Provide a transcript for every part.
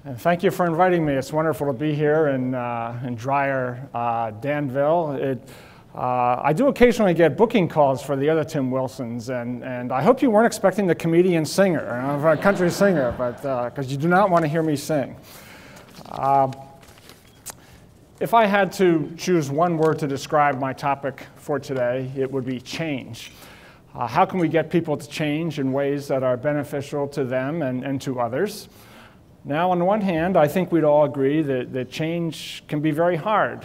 And thank you for inviting me. It's wonderful to be here in drier Danville. I do occasionally get booking calls for the other Tim Wilsons, and I hope you weren't expecting the comedian singer, a country singer, but because you do not want to hear me sing. If I had to choose one word to describe my topic for today, it would be change. How can we get people to change in ways that are beneficial to them and to others? Now, on the one hand, I think we'd all agree that change can be very hard.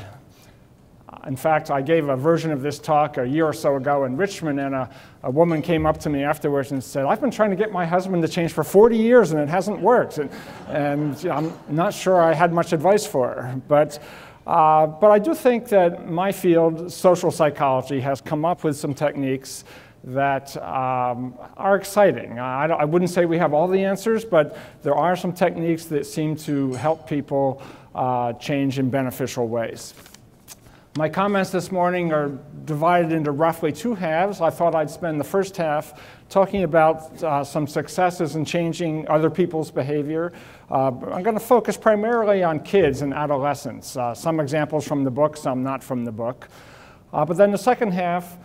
In fact, I gave a version of this talk a year or so ago in Richmond, and a woman came up to me afterwards and said, "I've been trying to get my husband to change for 40 years and it hasn't worked." And you know, I'm not sure I had much advice for her. But I do think that my field, social psychology, has come up with some techniques that are exciting. I wouldn't say we have all the answers, but there are some techniques that seem to help people change in beneficial ways. My comments this morning are divided into roughly two halves. I thought I'd spend the first half talking about some successes in changing other people's behavior. I'm going to focus primarily on kids and adolescents. Some examples from the book, some not from the book. But then the second half,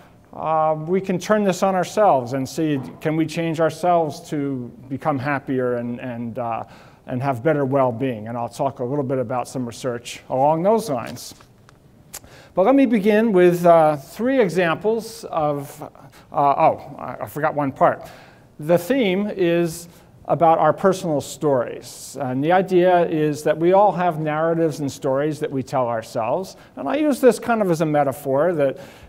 we can turn this on ourselves and see, can we change ourselves to become happier and have better well-being? And I'll talk a little bit about some research along those lines. But let me begin with three examples of, I forgot one part. The theme is about our personal stories. And the idea is that we all have narratives and stories that we tell ourselves. And I use this kind of as a metaphor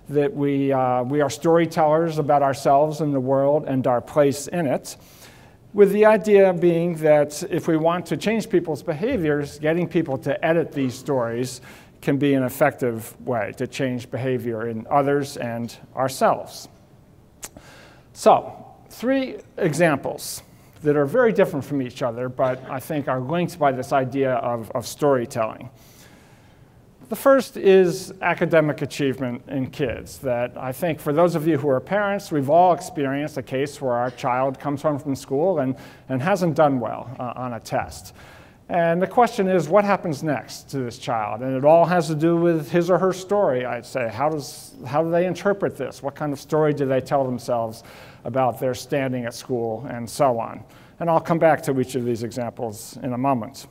that we are storytellers about ourselves and the world and our place in it, with the idea being that if we want to change people's behaviors, getting people to edit these stories can be an effective way to change behavior in others and ourselves. So, three examples that are very different from each other, but I think are linked by this idea of storytelling. The first is academic achievement in kids, that I think for those of you who are parents, we've all experienced a case where our child comes home from school and hasn't done well on a test. And the question is, what happens next to this child? And it all has to do with his or her story, I'd say. How do they interpret this? What kind of story do they tell themselves about their standing at school and so on? And I'll come back to each of these examples in a moment.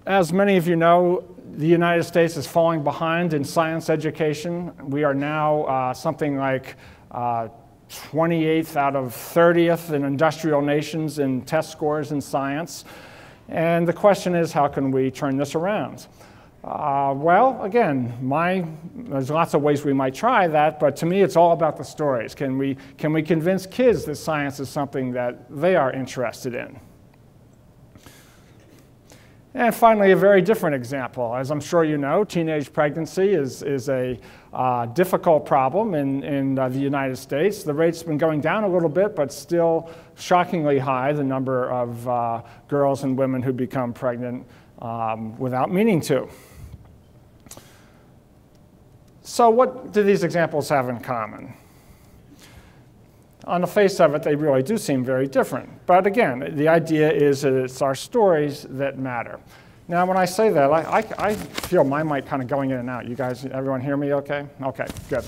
As many of you know, the United States is falling behind in science education. We are now something like 28th out of 30th in industrial nations in test scores in science. And the question is, how can we turn this around? Well, again, there's lots of ways we might try that, but to me it's all about the stories. Can we convince kids that science is something that they are interested in? And finally, a very different example. As I'm sure you know, teenage pregnancy is a difficult problem in the United States. The rate's been going down a little bit, but still shockingly high, the number of girls and women who become pregnant without meaning to. So what do these examples have in common? On the face of it, they really do seem very different. But again, the idea is that it's our stories that matter. Now, when I say that, I feel my mic kind of going in and out. You guys, everyone hear me okay? Okay, good.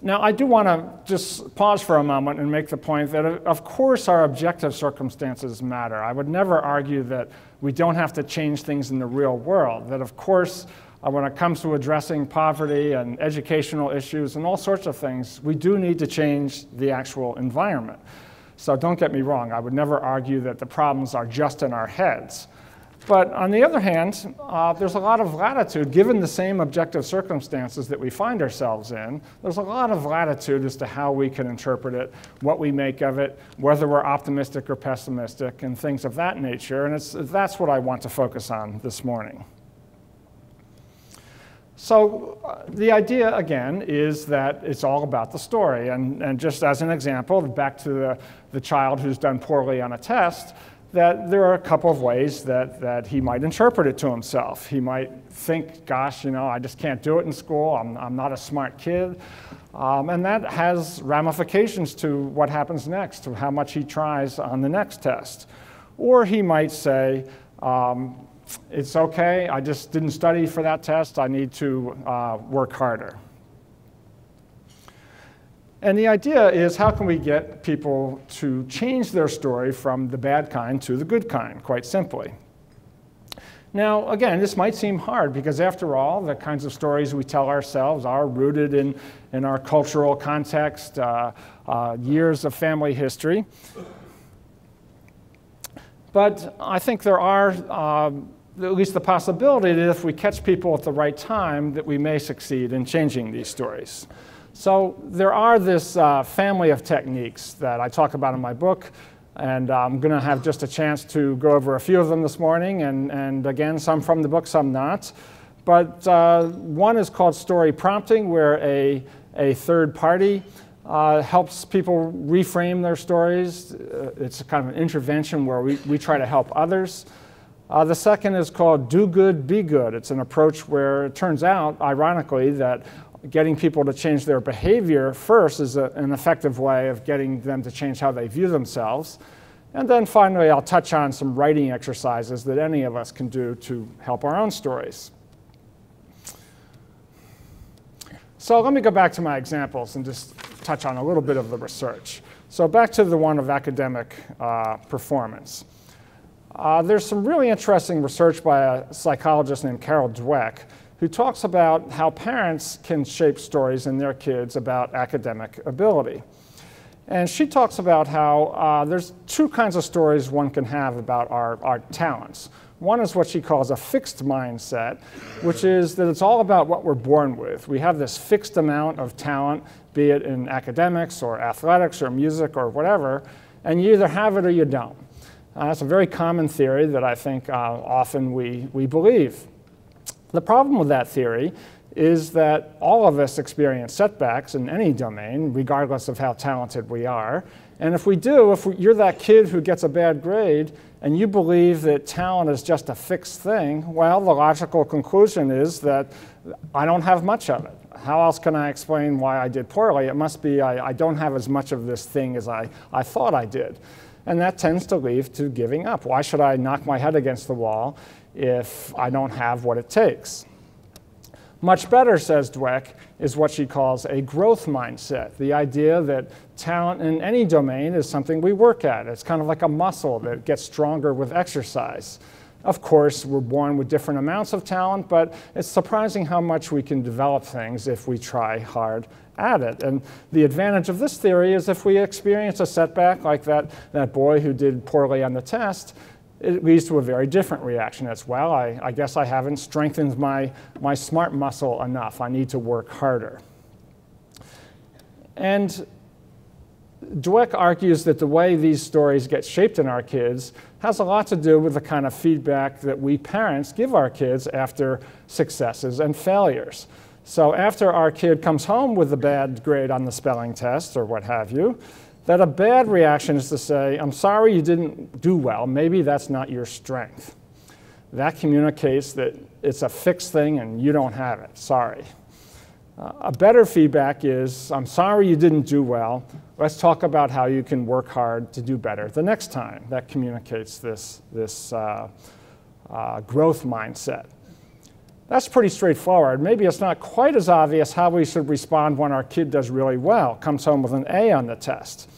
Now, I do want to just pause for a moment and make the point that, of course, our objective circumstances matter. I would never argue that we don't have to change things in the real world, that, of course, when it comes to addressing poverty and educational issues and all sorts of things, we do need to change the actual environment. So don't get me wrong, I would never argue that the problems are just in our heads. But on the other hand, there's a lot of latitude, given the same objective circumstances that we find ourselves in, there's a lot of latitude as to how we can interpret it, what we make of it, whether we're optimistic or pessimistic, and things of that nature. And that's what I want to focus on this morning. So the idea, again, is that it's all about the story. And just as an example, back to the child who's done poorly on a test, that there are a couple of ways that he might interpret it to himself. He might think, gosh, I just can't do it in school. I'm not a smart kid. And that has ramifications to what happens next, to how much he tries on the next test. Or he might say, it's okay, I just didn't study for that test. I need to work harder. And the idea is, how can we get people to change their story from the bad kind to the good kind, quite simply? Now, again, this might seem hard because, after all, the kinds of stories we tell ourselves are rooted in our cultural context, years of family history. But I think there are at least the possibility that if we catch people at the right time, that we may succeed in changing these stories. So there are this family of techniques that I talk about in my book, and I'm going to have just a chance to go over a few of them this morning, and again, some from the book, some not. But one is called story prompting, where a third party helps people reframe their stories. It's a kind of an intervention where we try to help others. The second is called do good, be good. It's an approach where it turns out, ironically, that getting people to change their behavior first is an effective way of getting them to change how they view themselves. And then finally, I'll touch on some writing exercises that any of us can do to help our own stories. So let me go back to my examples and just touch on a little bit of the research. So back to the one of academic performance. There's some really interesting research by a psychologist named Carol Dweck, who talks about how parents can shape stories in their kids about academic ability. And she talks about how there's two kinds of stories one can have about our talents. One is what she calls a fixed mindset, which is that it's all about what we're born with. We have this fixed amount of talent, be it in academics or athletics or music or whatever, and you either have it or you don't. That's a very common theory that I think often we believe. The problem with that theory is that all of us experience setbacks in any domain, regardless of how talented we are. And if you're that kid who gets a bad grade and you believe that talent is just a fixed thing, well, the logical conclusion is that I don't have much of it. How else can I explain why I did poorly? It must be I don't have as much of this thing as I thought I did. And that tends to lead to giving up. Why should I knock my head against the wall if I don't have what it takes? Much better, says Dweck, is what she calls a growth mindset, the idea that talent in any domain is something we work at. It's kind of like a muscle that gets stronger with exercise. Of course, we're born with different amounts of talent, but it's surprising how much we can develop things if we try hard at it. And the advantage of this theory is if we experience a setback like that boy who did poorly on the test, it leads to a very different reaction. It's, well, I guess I haven't strengthened my smart muscle enough. I need to work harder. And Dweck argues that the way these stories get shaped in our kids has a lot to do with the kind of feedback that we parents give our kids after successes and failures. So after our kid comes home with a bad grade on the spelling test or what have you, that a bad reaction is to say, I'm sorry you didn't do well. Maybe that's not your strength. That communicates that it's a fixed thing and you don't have it. Sorry. A better feedback is, I'm sorry you didn't do well. Let's talk about how you can work hard to do better the next time. That communicates this growth mindset. That's pretty straightforward. Maybe it's not quite as obvious how we should respond when our kid does really well, comes home with an A on the test.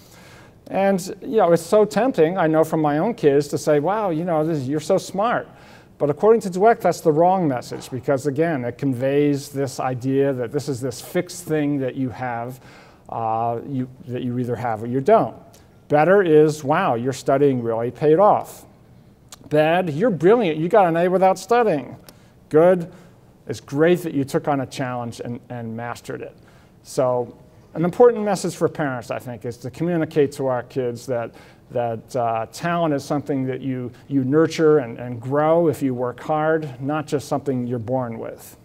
And it's so tempting, I know from my own kids, to say, wow, you're so smart. But according to Dweck, that's the wrong message, because again, it conveys this idea that this is this fixed thing that you have, that you either have or you don't. Better is, wow, your studying really paid off. Bad, you're brilliant, you got an A without studying. Good, it's great that you took on a challenge and mastered it. So an important message for parents, I think, is to communicate to our kids that talent is something that you nurture and grow if you work hard, not just something you're born with.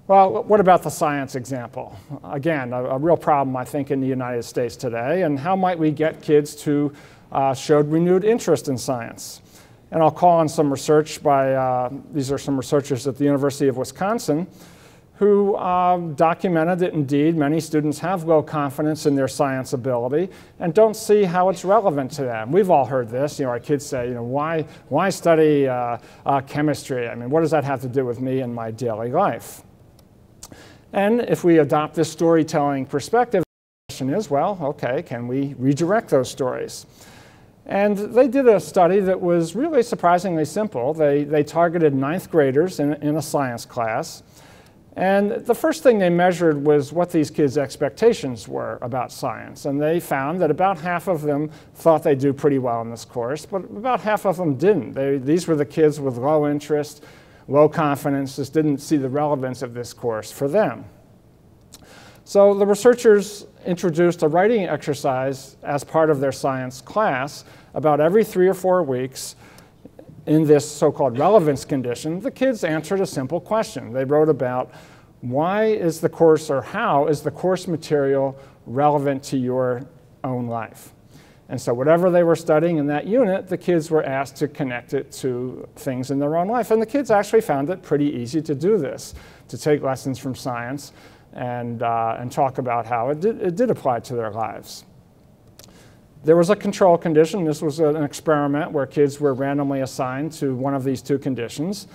Well, what about the science example? Again, a real problem, I think, in the United States today. And how might we get kids to show renewed interest in science? And I'll call on some research by, these are some researchers at the University of Wisconsin, who documented that indeed many students have low confidence in their science ability and don't see how it's relevant to them. We've all heard this. Our kids say, why study chemistry? I mean, what does that have to do with me and my daily life? And if we adopt this storytelling perspective, the question is, well, okay, can we redirect those stories? And they did a study that was really surprisingly simple. They targeted 9th graders in a science class. And the first thing they measured was what these kids' expectations were about science. And they found that about half of them thought they'd do pretty well in this course, but about half of them didn't. These were the kids with low interest, low confidence, just didn't see the relevance of this course for them. So the researchers introduced a writing exercise as part of their science class about every 3 or 4 weeks. In this so-called relevance condition, the kids answered a simple question. They wrote about why is the course, or how is the course material relevant to your own life? And so whatever they were studying in that unit, the kids were asked to connect it to things in their own life. And the kids actually found it pretty easy to do this, to take lessons from science and talk about how it did apply to their lives. There was a control condition. This was an experiment where kids were randomly assigned to one of these 2 conditions.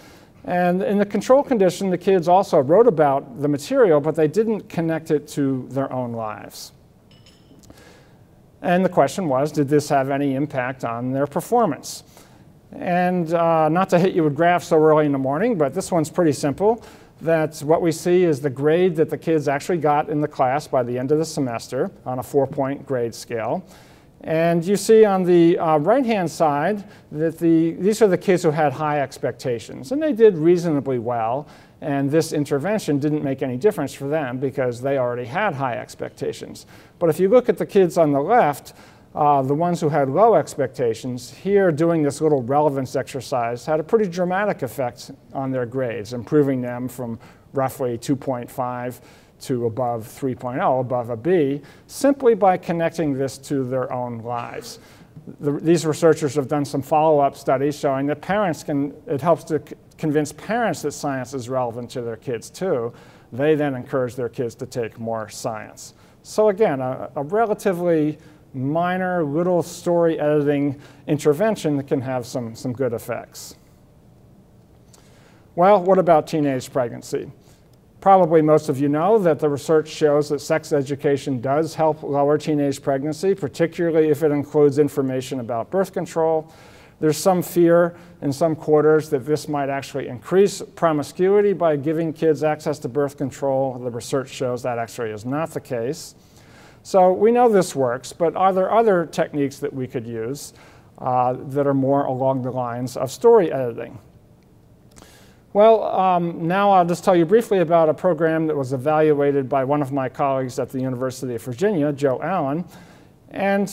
And in the control condition, the kids also wrote about the material, but they didn't connect it to their own lives. And the question was, did this have any impact on their performance? And not to hit you with graphs so early in the morning, but this one's pretty simple. That what we see is the grade that the kids actually got in the class by the end of the semester on a 4-point grade scale. And you see on the right-hand side that these are the kids who had high expectations. And they did reasonably well. And this intervention didn't make any difference for them because they already had high expectations. But if you look at the kids on the left, the ones who had low expectations, here doing this little relevance exercise had a pretty dramatic effect on their grades, improving them from roughly 2.5 to above 3.0, above a B, simply by connecting this to their own lives. These researchers have done some follow-up studies showing that it helps to convince parents that science is relevant to their kids too. They then encourage their kids to take more science. So again, a relatively minor little story editing intervention that can have some good effects. Well, what about teenage pregnancy? Probably most of you know that the research shows that sex education does help lower teenage pregnancy, particularly if it includes information about birth control. There's some fear in some quarters that this might actually increase promiscuity by giving kids access to birth control. The research shows that actually is not the case. So we know this works, but are there other techniques that we could use that are more along the lines of story editing? Well, now I'll just tell you briefly about a program that was evaluated by one of my colleagues at the University of Virginia, Joe Allen. And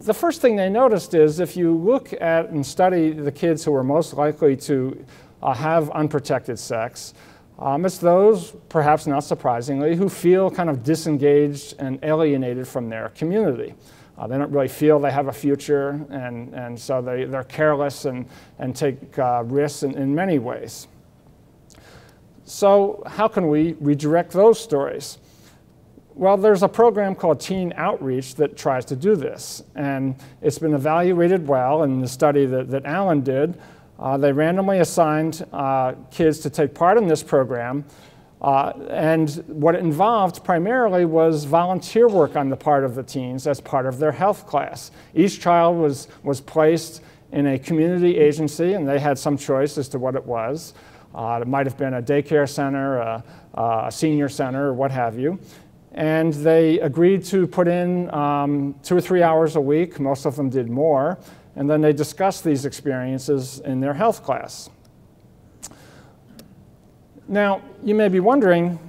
the first thing they noticed is if you look at and study the kids who are most likely to have unprotected sex, it's those, perhaps not surprisingly, who feel kind of disengaged and alienated from their community. They don't really feel they have a future, and so they're careless and take risks in many ways. So how can we redirect those stories? Well, there's a program called Teen Outreach that tries to do this. And it's been evaluated well in the study that Alan did. They randomly assigned kids to take part in this program. And what it involved primarily was volunteer work on the part of the teens as part of their health class. Each child was placed in a community agency, and they had some choice as to what it was. It might have been a daycare center, a senior center, or what have you. And they agreed to put in 2 or 3 hours a week. Most of them did more. And then they discussed these experiences in their health class. Now, you may be wondering,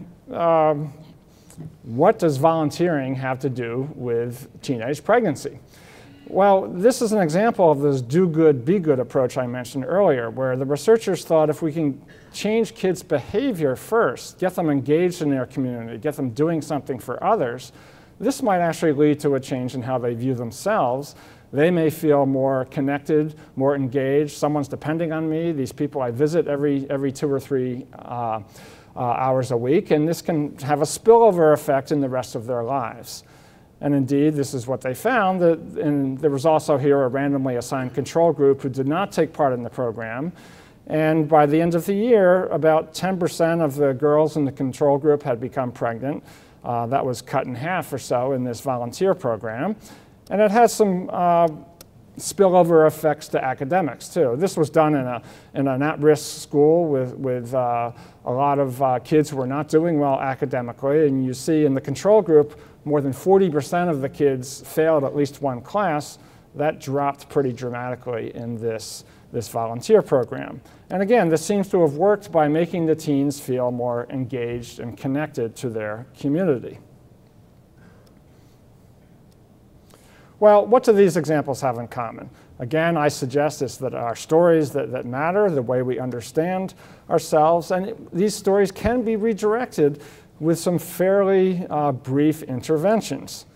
what does volunteering have to do with teenage pregnancy? Well, this is an example of this do good, be good approach I mentioned earlier, where the researchers thought if we can change kids' behavior first, get them engaged in their community, get them doing something for others, this might actually lead to a change in how they view themselves. They may feel more connected, more engaged. Someone's depending on me. These people I visit every 2 or 3 hours a week, and this can have a spillover effect in the rest of their lives. And indeed, this is what they found, and there was also here a randomly assigned control group who did not take part in the program. And by the end of the year, about 10% of the girls in the control group had become pregnant. That was cut in half or so in this volunteer program. And it has some spillover effects to academics, too. This was done in an at-risk school with a lot of kids who were not doing well academically. And you see in the control group, more than 40% of the kids failed at least one class. That dropped pretty dramatically in this volunteer program. And again, this seems to have worked by making the teens feel more engaged and connected to their community. Well, what do these examples have in common? Again, I suggest it's that our stories that matter, the way we understand ourselves, and these stories can be redirected with some fairly brief interventions.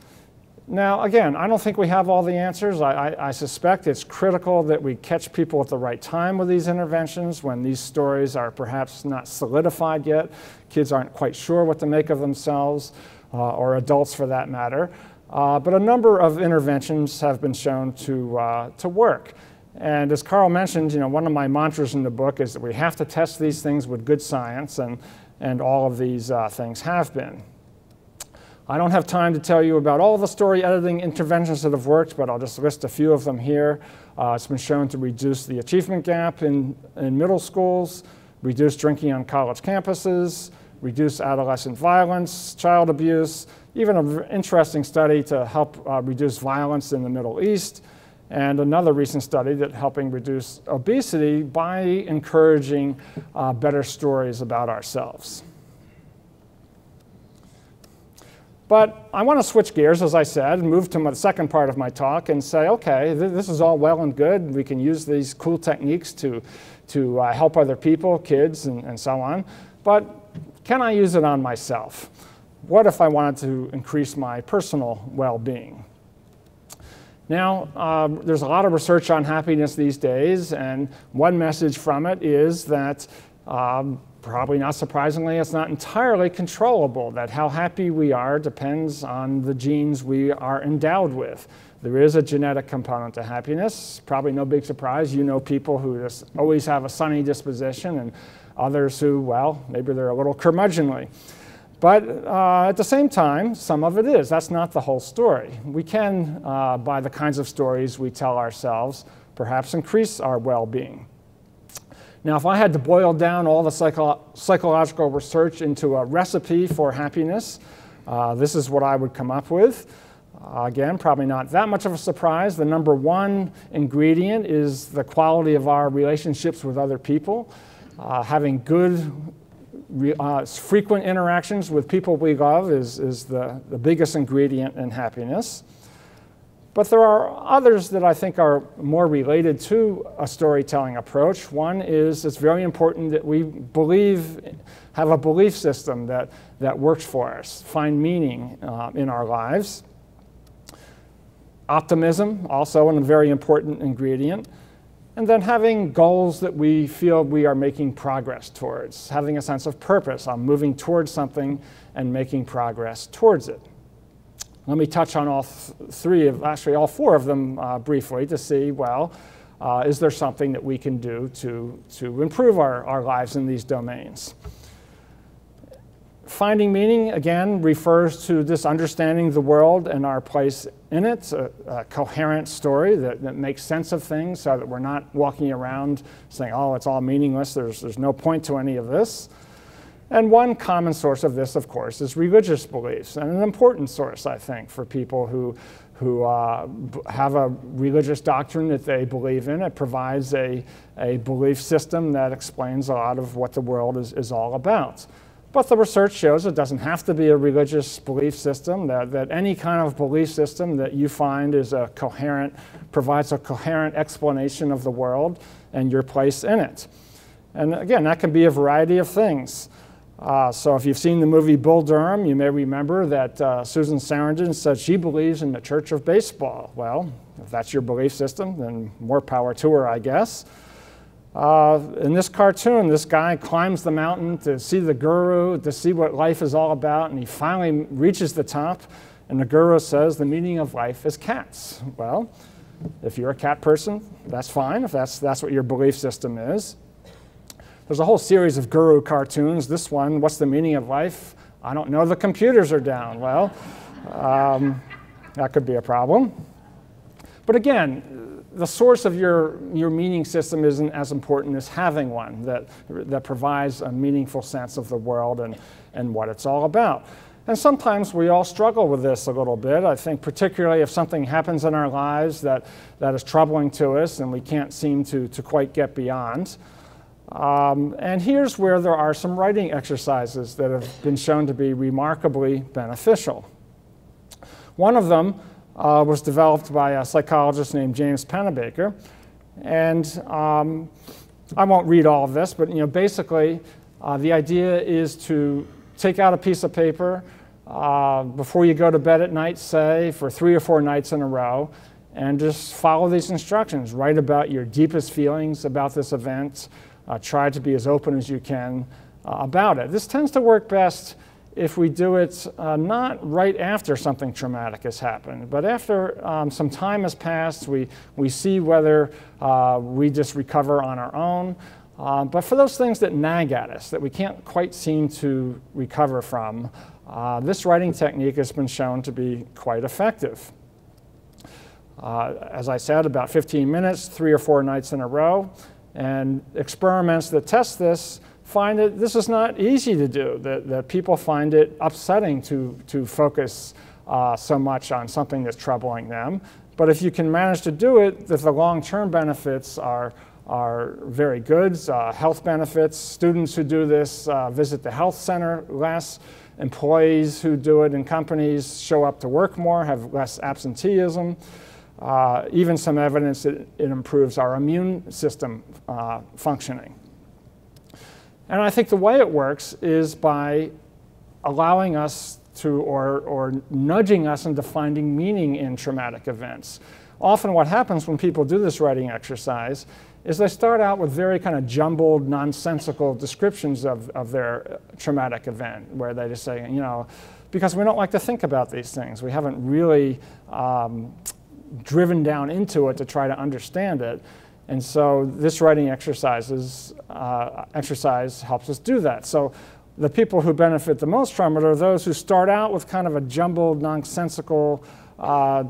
Now, again, I don't think we have all the answers. I suspect it's critical that we catch people at the right time with these interventions when these stories are perhaps not solidified yet. Kids aren't quite sure what to make of themselves, or adults for that matter. But a number of interventions have been shown to work. And as Carl mentioned, one of my mantras in the book is that we have to test these things with good science, and all of these things have been. I don't have time to tell you about all the story editing interventions that have worked, but I'll just list a few of them here. It's been shown to reduce the achievement gap in middle schools, reduce drinking on college campuses, reduce adolescent violence, child abuse, even an interesting study to help reduce violence in the Middle East, and another recent study that helping reduce obesity by encouraging better stories about ourselves. But I want to switch gears, as I said, and move to the second part of my talk and say, okay, this is all well and good. We can use these cool techniques to help other people, kids, and so on. But can I use it on myself? What if I wanted to increase my personal well-being? Now, there's a lot of research on happiness these days, and one message from it is that probably not surprisingly, it's not entirely controllable, that how happy we are depends on the genes we are endowed with. There is a genetic component to happiness. Probably no big surprise. You know people who just always have a sunny disposition and others who, well, maybe they're a little curmudgeonly. But at the same time, some of it is. That's not the whole story. We can, by the kinds of stories we tell ourselves, perhaps increase our well-being. Now, if I had to boil down all the psychological research into a recipe for happiness, this is what I would come up with. Again, probably not that much of a surprise. The number one ingredient is the quality of our relationships with other people. Having good, frequent interactions with people we love is the biggest ingredient in happiness. But there are others that I think are more related to a storytelling approach. One is it's very important that we have a belief system that works for us, find meaning in our lives. Optimism, also a very important ingredient. And then having goals that we feel we are making progress towards, having a sense of purpose. I'm moving towards something and making progress towards it. Let me touch on all four of them briefly to see, well, is there something that we can do to improve our lives in these domains? Finding meaning, again, refers to this understanding the world and our place in it, a coherent story that makes sense of things so that we're not walking around saying, oh, it's all meaningless, there's no point to any of this. And one common source of this, of course, is religious beliefs, and an important source, I think, for people who have a religious doctrine that they believe in. It provides a belief system that explains a lot of what the world is all about. But the research shows it doesn't have to be a religious belief system, that any kind of belief system that you find is provides a coherent explanation of the world and your place in it. And again, that can be a variety of things. So if you've seen the movie Bull Durham, you may remember that Susan Sarandon said she believes in the Church of Baseball. Well, if that's your belief system, then more power to her, I guess. In this cartoon, this guy climbs the mountain to see the guru, to see what life is all about, and he finally reaches the top, and the guru says the meaning of life is cats. Well, if you're a cat person, that's fine, if that's what your belief system is. There's a whole series of guru cartoons. This one, what's the meaning of life? I don't know, the computers are down. Well, that could be a problem. But again, the source of your meaning system isn't as important as having one that provides a meaningful sense of the world and what it's all about. And sometimes we all struggle with this a little bit. I think particularly if something happens in our lives that is troubling to us and we can't seem to quite get beyond. And here's where there are some writing exercises that have been shown to be remarkably beneficial. One of them was developed by a psychologist named James Pennebaker. And I won't read all of this, but basically the idea is to take out a piece of paper before you go to bed at night, say, for 3 or 4 nights in a row, and just follow these instructions. Write about your deepest feelings about this event. Try to be as open as you can about it. This tends to work best if we do it not right after something traumatic has happened, but after some time has passed, we see whether we just recover on our own. But for those things that nag at us, that we can't quite seem to recover from, this writing technique has been shown to be quite effective. As I said, about 15 minutes, 3 or 4 nights in a row. And experiments that test this find that this is not easy to do, that people find it upsetting to focus so much on something that's troubling them. But if you can manage to do it, the long-term benefits are very good. Health benefits, students who do this visit the health center less. Employees who do it in companies show up to work more, have less absenteeism. Even some evidence that it improves our immune system functioning. And I think the way it works is by allowing us to, or nudging us into finding meaning in traumatic events. Often what happens when people do this writing exercise is they start out with very kind of jumbled, nonsensical descriptions of their traumatic event, where they just say, because we don't like to think about these things. We haven't really driven down into it to try to understand it. And so this writing exercise helps us do that. So the people who benefit the most from it are those who start out with kind of a jumbled, nonsensical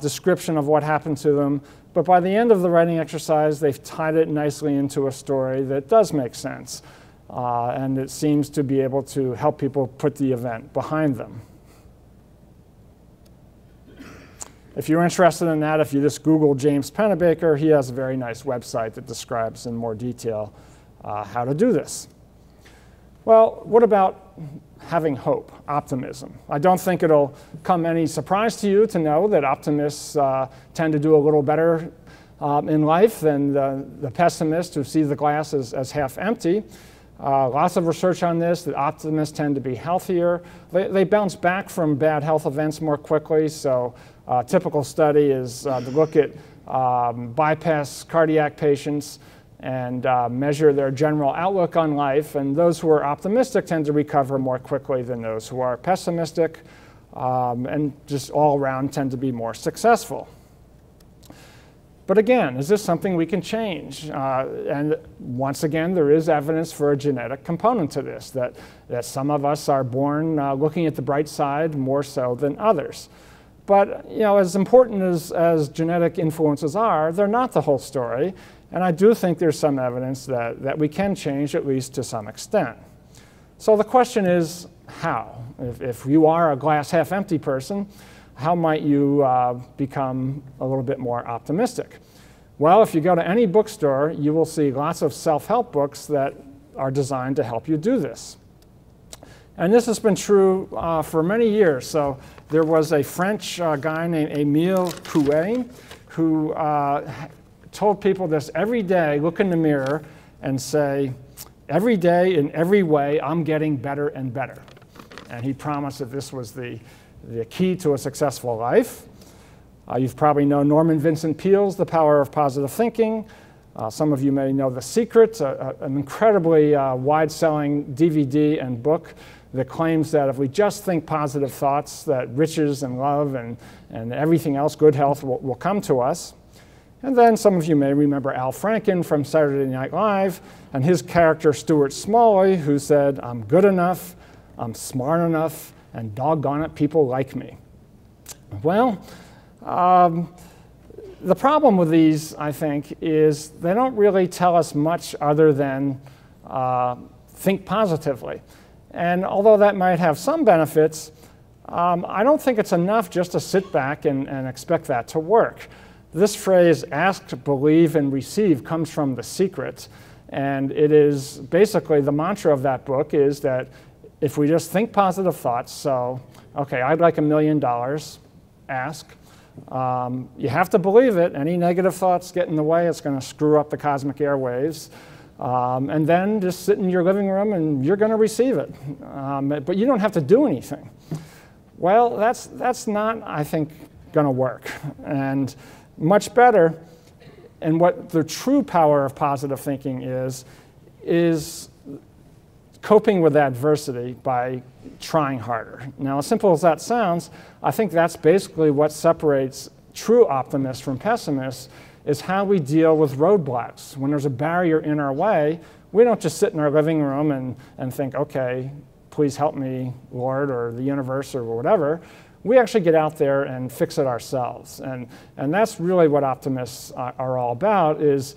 description of what happened to them, but by the end of the writing exercise, they've tied it nicely into a story that does make sense, and it seems to be able to help people put the event behind them. If you're interested in that, if you just Google James Pennebaker, he has a very nice website that describes in more detail how to do this. Well, what about having hope, optimism? I don't think it'll come any surprise to you to know that optimists tend to do a little better in life than the pessimists who see the glass as half empty. Lots of research on this, that optimists tend to be healthier. They bounce back from bad health events more quickly, so a typical study is to look at bypass cardiac patients and measure their general outlook on life, and those who are optimistic tend to recover more quickly than those who are pessimistic, and just all around tend to be more successful. But again, is this something we can change? And once again, there is evidence for a genetic component to this, that some of us are born looking at the bright side more so than others. But as important as genetic influences are, they're not the whole story. And I do think there's some evidence that we can change, at least to some extent. So the question is, how? If you are a glass half empty person, how might you become a little bit more optimistic? Well, if you go to any bookstore, you will see lots of self-help books that are designed to help you do this. And this has been true for many years. So there was a French guy named Émile Coué who told people this every day: look in the mirror and say, every day in every way, I'm getting better and better. And he promised that this was the key to a successful life. You've probably known Norman Vincent Peale's The Power of Positive Thinking. Some of you may know The Secret, an incredibly wide-selling DVD and book that claims that if we just think positive thoughts, that riches and love and everything else, good health, will come to us. And then some of you may remember Al Franken from Saturday Night Live and his character Stuart Smalley, who said, I'm good enough, I'm smart enough, and doggone it, people like me. Well, the problem with these, I think, is they don't really tell us much other than think positively. And although that might have some benefits, I don't think it's enough just to sit back and expect that to work. This phrase, ask, believe, and receive, comes from The Secret. And it is basically the mantra of that book is that if we just think positive thoughts, so, okay, I'd like $1 million, ask. You have to believe it. Any negative thoughts get in the way, it's going to screw up the cosmic airwaves. And then just sit in your living room and you're going to receive it. But you don't have to do anything. Well, that's not, I think, going to work. And much better, and what the true power of positive thinking is coping with adversity by trying harder. Now, as simple as that sounds, I think that's basically what separates true optimists from pessimists, is how we deal with roadblocks. When there's a barrier in our way, we don't just sit in our living room and think, okay, please help me, Lord, or the universe, or whatever. We actually get out there and fix it ourselves. And that's really what optimists are all about, is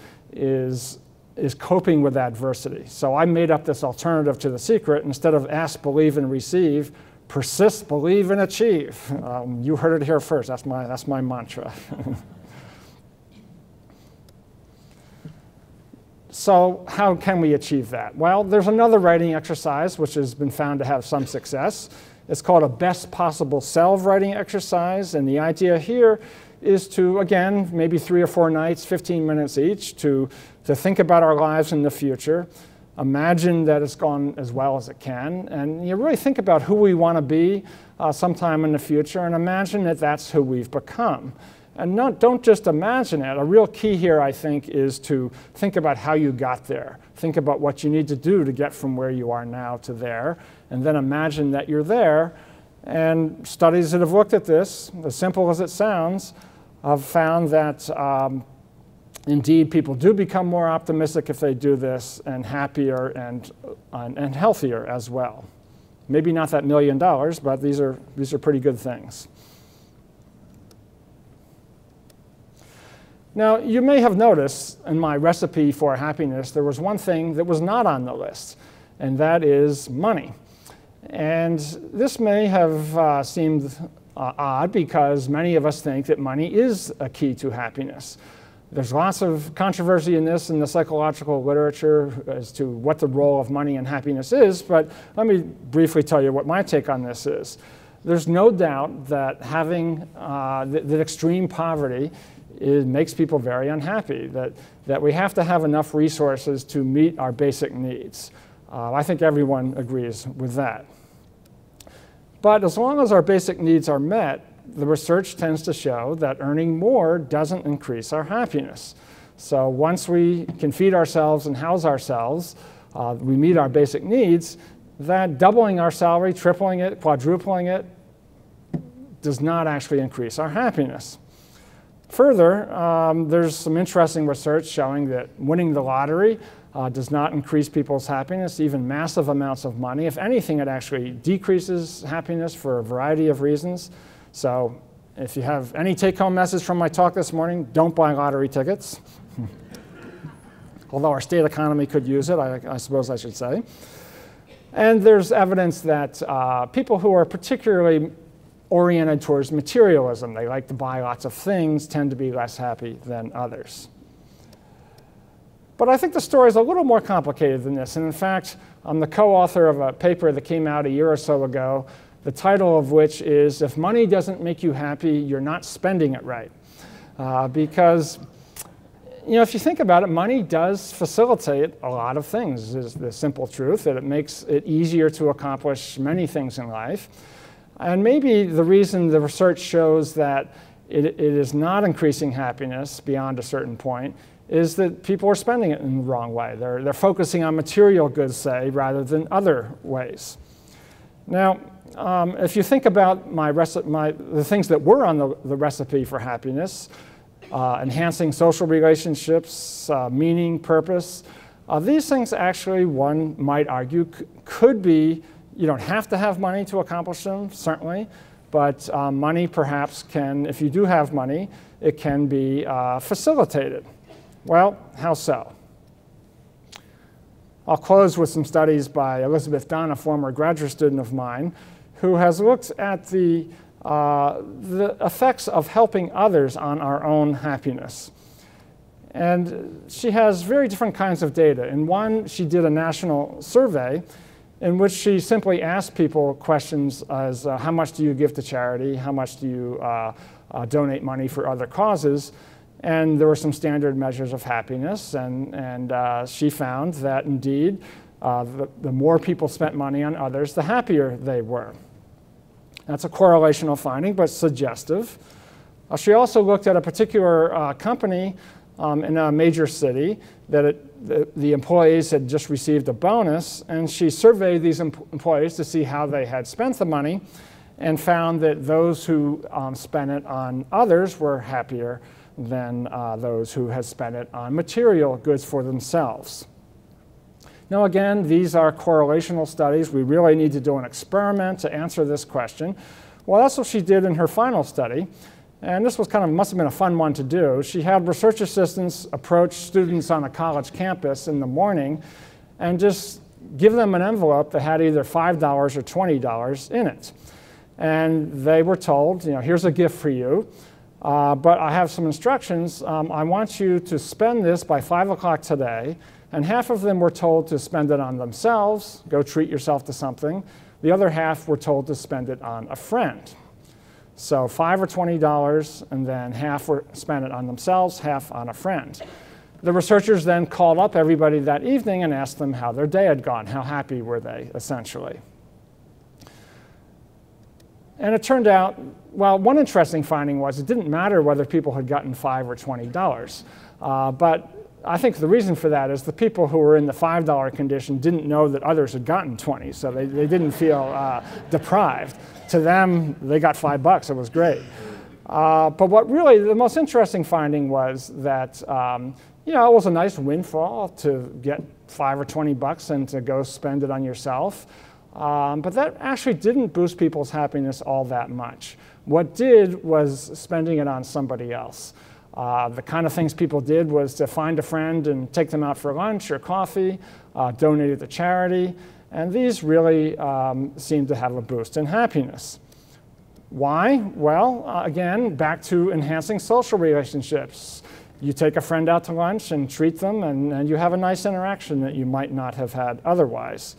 coping with adversity. So I made up this alternative to The Secret. Instead of ask, believe, and receive, persist, believe, and achieve. You heard it here first. That's my mantra. So how can we achieve that? Well, there's another writing exercise which has been found to have some success. It's called a best possible self writing exercise. And the idea here is to, again, maybe 3 or 4 nights, 15 minutes each, to think about our lives in the future, imagine that it's gone as well as it can, and you really think about who we want to be sometime in the future, and imagine that that's who we've become. And don't just imagine it. A real key here, I think, is to think about how you got there. Think about what you need to do to get from where you are now to there, and then imagine that you're there. And studies that have looked at this, as simple as it sounds, have found that indeed people do become more optimistic if they do this, and happier and healthier as well. Maybe not that $1 million, but these are pretty good things. Now, you may have noticed in my recipe for happiness, there was one thing that was not on the list, and that is money. And this may have seemed odd because many of us think that money is a key to happiness. There's lots of controversy in this in the psychological literature as to what the role of money in happiness is, but let me briefly tell you what my take on this is. There's no doubt that having that extreme poverty makes people very unhappy, that we have to have enough resources to meet our basic needs. I think everyone agrees with that. But as long as our basic needs are met, the research tends to show that earning more doesn't increase our happiness. So once we can feed ourselves and house ourselves, we meet our basic needs, that doubling our salary, tripling it, quadrupling it, does not actually increase our happiness. Further, there's some interesting research showing that winning the lottery does not increase people's happiness, even massive amounts of money. If anything, it actually decreases happiness for a variety of reasons. So if you have any take-home message from my talk this morning, don't buy lottery tickets. Although our state economy could use it, I suppose I should say. And there's evidence that people who are particularly oriented towards materialism, they like to buy lots of things, tend to be less happy than others. But I think the story is a little more complicated than this. And in fact, I'm the co-author of a paper that came out a year or so ago, the title of which is, If Money Doesn't Make You Happy, You're Not Spending It Right. Because if you think about it, money does facilitate a lot of things, is the simple truth, that it makes it easier to accomplish many things in life. And maybe the reason the research shows that it is not increasing happiness beyond a certain point is that people are spending it in the wrong way. They're focusing on material goods, say, rather than other ways. Now, if you think about the things that were on the recipe for happiness, enhancing social relationships, meaning, purpose, these things actually, one might argue, could be, you don't have to have money to accomplish them, certainly, but money perhaps can, if you do have money, it can be facilitated. Well, how so? I'll close with some studies by Elizabeth Dunn, a former graduate student of mine, who has looked at the effects of helping others on our own happiness. And she has very different kinds of data. In one, she did a national survey in which she simply asked people questions as how much do you give to charity, how much do you donate money for other causes, and there were some standard measures of happiness, and she found that indeed the more people spent money on others, the happier they were. That's a correlational finding, but suggestive. She also looked at a particular company in a major city that the employees had just received a bonus, and she surveyed these employees to see how they had spent the money and found that those who spent it on others were happier than those who had spent it on material goods for themselves. Now again, these are correlational studies. We really need to do an experiment to answer this question. Well, that's what she did in her final study. And this was must have been a fun one to do. She had research assistants approach students on a college campus in the morning and just give them an envelope that had either $5 or $20 in it. And they were told, here's a gift for you, but I have some instructions. I want you to spend this by 5 o'clock today. And half of them were told to spend it on themselves, go treat yourself to something. The other half were told to spend it on a friend. So $5 or $20, and then half were spent it on themselves, half on a friend. The researchers then called up everybody that evening and asked them how their day had gone, how happy were they, essentially. And it turned out, well, one interesting finding was it didn't matter whether people had gotten $5 or $20, but I think the reason for that is the people who were in the $5 condition didn't know that others had gotten 20, so they didn't feel deprived. To them, they got $5, it was great. But what really, the most interesting finding was that, it was a nice windfall to get $5 or $20 and to go spend it on yourself. But that actually didn't boost people's happiness all that much. What did was spending it on somebody else. The kind of things people did was to find a friend and take them out for lunch or coffee, donate it to charity, and these really seem to have a boost in happiness. Why? Well, again, back to enhancing social relationships. You take a friend out to lunch and treat them, and you have a nice interaction that you might not have had otherwise.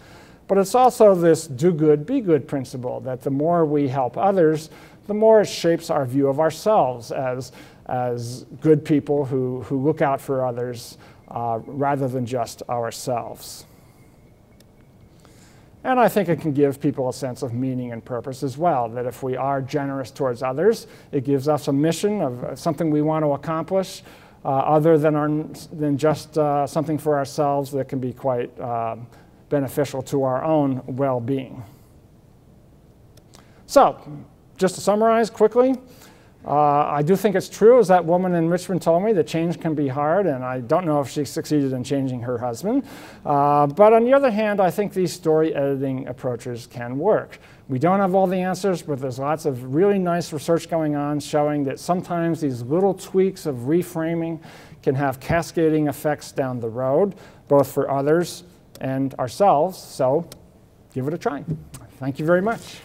But it's also this do good, be good principle, that the more we help others, the more it shapes our view of ourselves as good people who look out for others rather than just ourselves. And I think it can give people a sense of meaning and purpose as well, that if we are generous towards others, it gives us a mission of something we want to accomplish other than just something for ourselves that can be quite beneficial to our own well-being. So, just to summarize quickly, I do think it's true, as that woman in Richmond told me, that change can be hard, and I don't know if she succeeded in changing her husband. But on the other hand, I think these story editing approaches can work. We don't have all the answers, but there's lots of really nice research going on showing that sometimes these little tweaks of reframing can have cascading effects down the road, both for others and ourselves. So give it a try. Thank you very much.